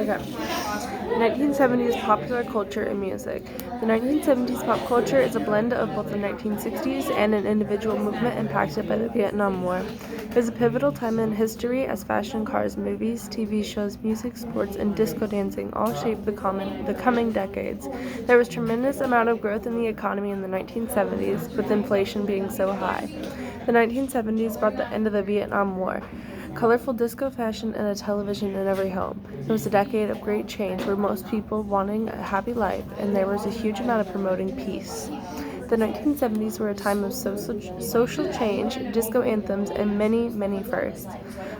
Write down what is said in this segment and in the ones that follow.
Okay. 1970s popular culture and music. The 1970s pop culture is a blend of both the 1960s and an individual movement impacted by the Vietnam War. It was a pivotal time in history as fashion, cars, movies, TV shows, music, sports, and disco dancing all shaped the coming decades. There was tremendous amount of growth in the economy in the 1970s, with inflation being so high. The 1970s brought the end of the Vietnam War. Colorful disco fashion and a television in every home. It was a decade of great change where most people wanting a happy life, and there was a huge amount of promoting peace. The 1970s were a time of social change, disco anthems, and many, many firsts.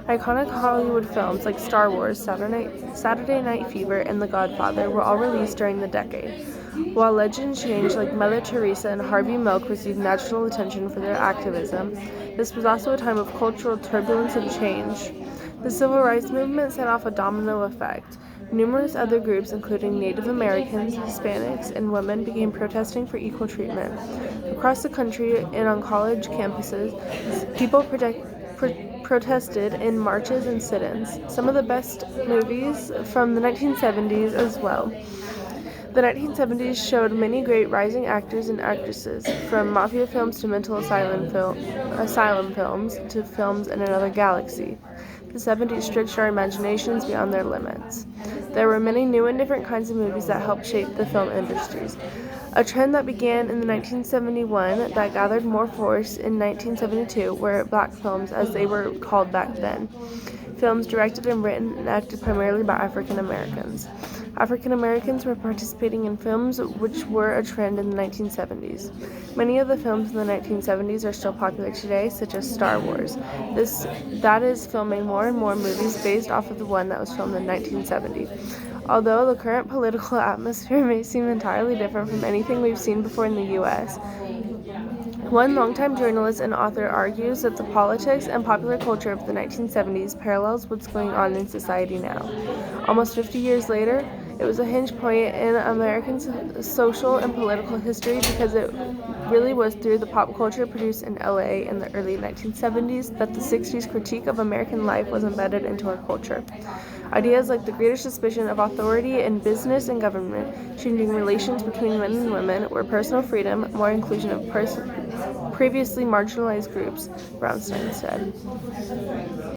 Iconic Hollywood films like Star Wars, Saturday Night Fever, and The Godfather were all released during the decade. While legends changed like Mother Teresa and Harvey Milk received national attention for their activism, this was also a time of cultural turbulence and change. The Civil Rights Movement set off a domino effect. Numerous other groups, including Native Americans, Hispanics, and women, began protesting for equal treatment. Across the country and on college campuses, people protested in marches and sit-ins. Some of the best movies from the 1970s as well. The 1970s showed many great rising actors and actresses, from mafia films to mental asylum films to films in another galaxy. The 70s stretched our imaginations beyond their limits. There were many new and different kinds of movies that helped shape the film industries. A trend that began in 1971 that gathered more force in 1972 were black films, as they were called back then. Films directed and written and acted primarily by African Americans. African Americans were participating in films, which were a trend in the 1970s. Many of the films in the 1970s are still popular today, such as Star Wars. That is filming more and more movies based off of the one that was filmed in 1970. Although the current political atmosphere may seem entirely different from anything we've seen before in the U.S., one longtime journalist and author argues that the politics and popular culture of the 1970s parallels what's going on in society now. Almost 50 years later, it was a hinge point in American social and political history because it really was through the pop culture produced in LA in the early 1970s that the 60s critique of American life was embedded into our culture. Ideas like the greater suspicion of authority in business and government, changing relations between men and women, where personal freedom, more inclusion of previously marginalized groups, Brownstein said.